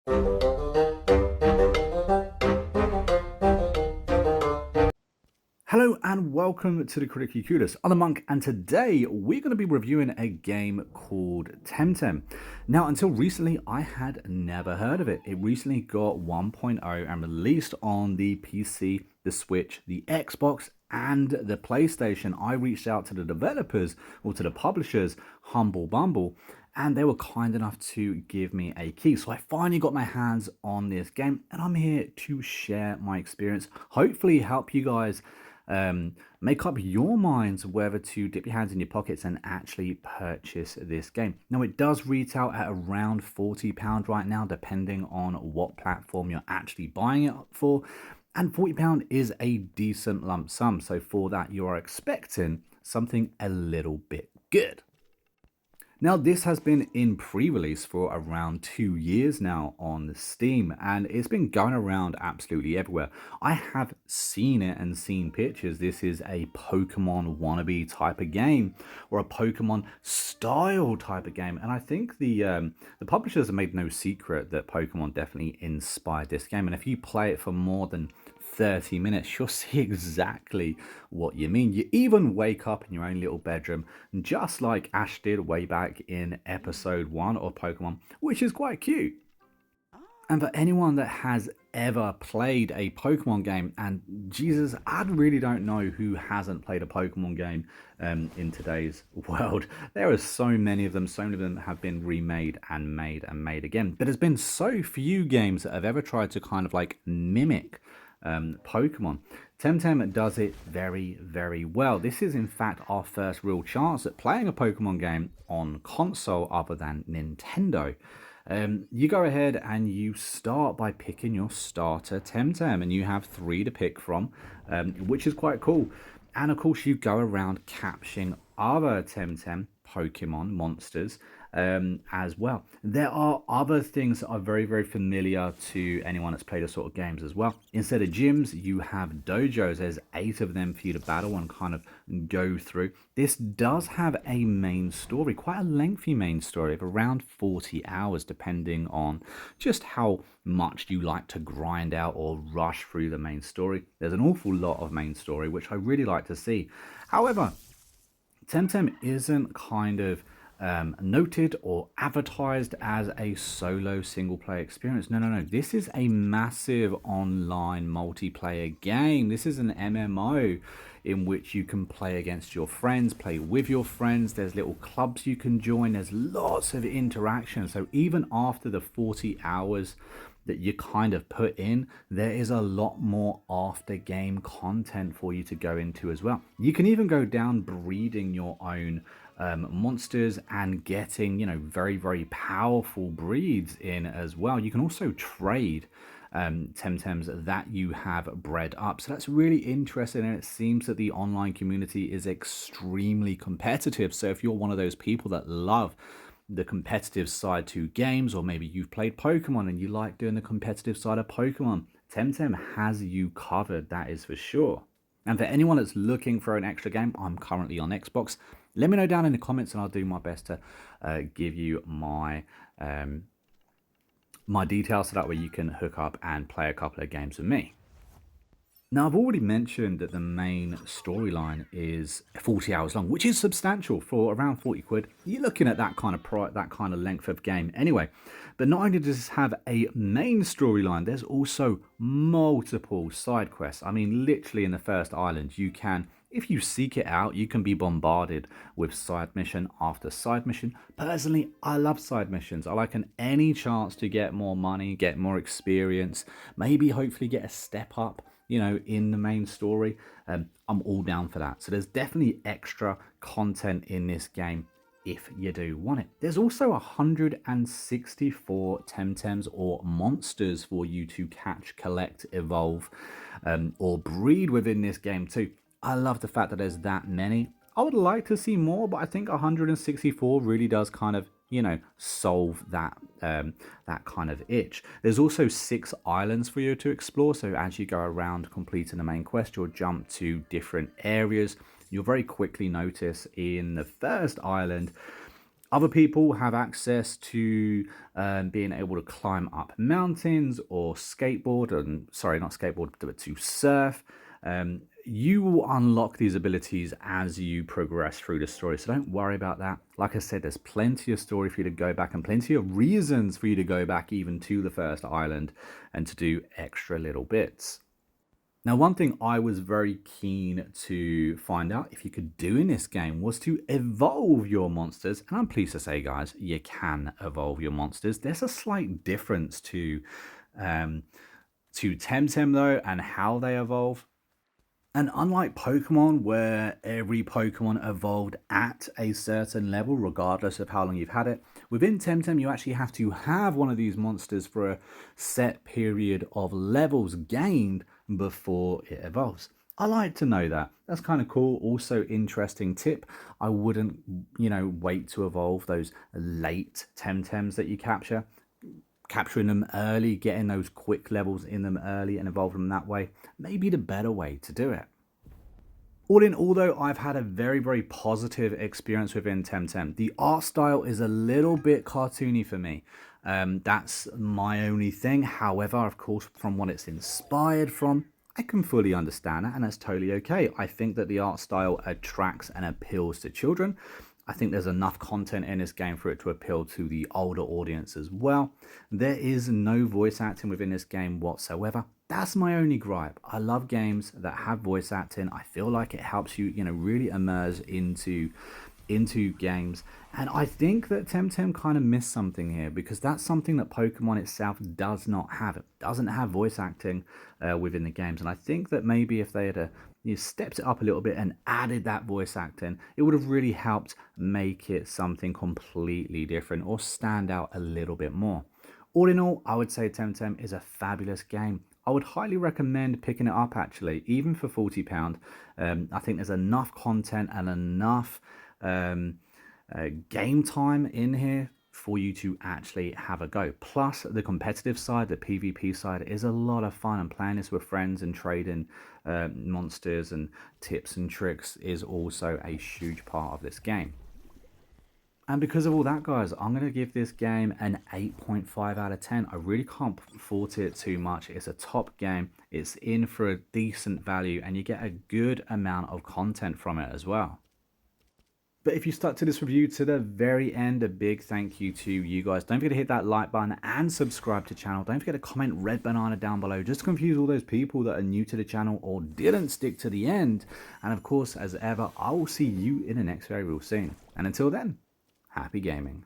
Hello and welcome to the Critically Clueless. I'm the Monk, and today we're going to be reviewing a game called Temtem. Now, until recently, I had never heard of it. It recently got 1.0 and released on the PC, the Switch, the Xbox, and the PlayStation. I reached out to the developers, or to the publishers, Humble Bumble, and they were kind enough to give me a key. So I finally got my hands on this game, and I'm here to share my experience, hopefully help you guys make up your minds whether to dip your hands in your pockets and actually purchase this game. Now, it does retail at around £40 right now, depending on what platform you're actually buying it for. And £40 is a decent lump sum. So for that, you are expecting something a little bit good. Now, this has been in pre-release for around 2 years now on Steam, and it's been going around absolutely everywhere. I have seen it and seen pictures. This is a Pokemon wannabe type of game, or a Pokemon style type of game, and I think the publishers have made no secret that Pokemon definitely inspired this game. And if you play it for more than 30 minutes, you'll see exactly what you mean. You even wake up in your own little bedroom, just like Ash did way back in episode 1 of Pokemon, which is quite cute. And for anyone that has ever played a Pokemon game, and Jesus, I really don't know who hasn't played a Pokemon game in today's world. There are so many of them. So many of them have been remade and made again. But there's been so few games that have ever tried to kind of like mimic Pokemon. Temtem does it very, very well. This is in fact our first real chance at playing a Pokemon game on console other than Nintendo. You go ahead and you start by picking your starter Temtem, and you have 3 to pick from, which is quite cool. And of course, you go around capturing other Temtem Pokemon monsters as well. There are other things that are very, very familiar to anyone that's played a sort of games as well. Instead of gyms, you have dojos. There's 8 of them for you to battle and kind of go through. This does have a main story, quite a lengthy main story of around 40 hours, depending on just how much you like to grind out or rush through the main story. There's an awful lot of main story, which I really like to see. However, Temtem isn't kind of noted or advertised as a solo single player experience. No. This is a massive online multiplayer game. This is an MMO in which you can play against your friends, play with your friends. There's little clubs you can join. There's lots of interaction. So even after the 40 hours that you kind of put in, there is a lot more after game content for you to go into as well. You can even go down breeding your own monsters and getting, very, very powerful breeds in as well. You can also trade Temtems that you have bred up. So that's really interesting, and it seems that the online community is extremely competitive. So if you're one of those people that love the competitive side to games, or maybe you've played Pokemon and you like doing the competitive side of Pokemon, Temtem has you covered, that is for sure. And for anyone that's looking for an extra game, I'm currently on Xbox. Let me know down in the comments, and I'll do my best to give you my my details, so that way you can hook up and play a couple of games with me. Now, I've already mentioned that the main storyline is 40 hours long, which is substantial for around 40 quid. You're looking at that kind of length of game anyway. But not only does this have a main storyline, there's also multiple side quests. I mean, literally in the first island, you can, if you seek it out, you can be bombarded with side mission after side mission. Personally, I love side missions. I like any chance to get more money, get more experience, maybe hopefully get a step up, in the main story. I'm all down for that. So there's definitely extra content in this game if you do want it. There's also 164 Temtems, or monsters, for you to catch, collect, evolve, or breed within this game too. I love the fact that there's that many. I would like to see more, but I think 164 really does kind of, solve that that kind of itch. There's also 6 islands for you to explore. So as you go around completing the main quest, you'll jump to different areas. You'll very quickly notice in the first island Other people have access to being able to climb up mountains or skateboard, and sorry, not skateboard, but to surf. You will unlock these abilities as you progress through the story, so don't worry about that. Like I said, there's plenty of story for you to go back and plenty of reasons for you to go back even to the first island and to do extra little bits. Now, one thing I was very keen to find out if you could do in this game was to evolve your monsters. And I'm pleased to say, guys, you can evolve your monsters. There's a slight difference um, to Temtem, though, and how they evolve. And unlike Pokemon, where every Pokemon evolved at a certain level, regardless of how long you've had it, within Temtem, you actually have to have one of these monsters for a set period of levels gained before it evolves. I like to know that. That's kind of cool. Also, interesting tip. I wouldn't, wait to evolve those late Temtems that you capture. Capturing them early, getting those quick levels in them early and evolve them that way, may be the better way to do it. All in all, though, I've had a very, very positive experience within Temtem. The art style is a little bit cartoony for me. That's my only thing. However, of course, from what it's inspired from, I can fully understand that, and that's totally okay. I think that the art style attracts and appeals to children. I think there's enough content in this game for it to appeal to the older audience as well. There is no voice acting within this game whatsoever. That's my only gripe. I love games that have voice acting. I feel like it helps you, really immerse into games. And I think that Temtem kind of missed something here, because that's something that Pokemon itself does not have. It doesn't have voice acting within the games. And I think that maybe if they had stepped it up a little bit and added that voice acting, it would have really helped make it something completely different or stand out a little bit more. All in all, I would say Temtem is a fabulous game. I would highly recommend picking it up, actually, even for £40. I think there's enough content and enough game time in here for you to actually have a go. Plus, the competitive side, the PvP side, is a lot of fun, and playing this with friends and trading monsters and tips and tricks is also a huge part of this game. And because of all that, guys, I'm going to give this game an 8.5 out of 10. I really can't fault it too much. It's a top game. It's in for a decent value, and you get a good amount of content from it as well. But if you stuck to this review to the very end, a big thank you to you guys. Don't forget to hit that like button and subscribe to the channel. Don't forget to comment red banana down below, just to confuse all those people that are new to the channel or didn't stick to the end. And of course, as ever, I will see you in the next very real soon. And until then, happy gaming.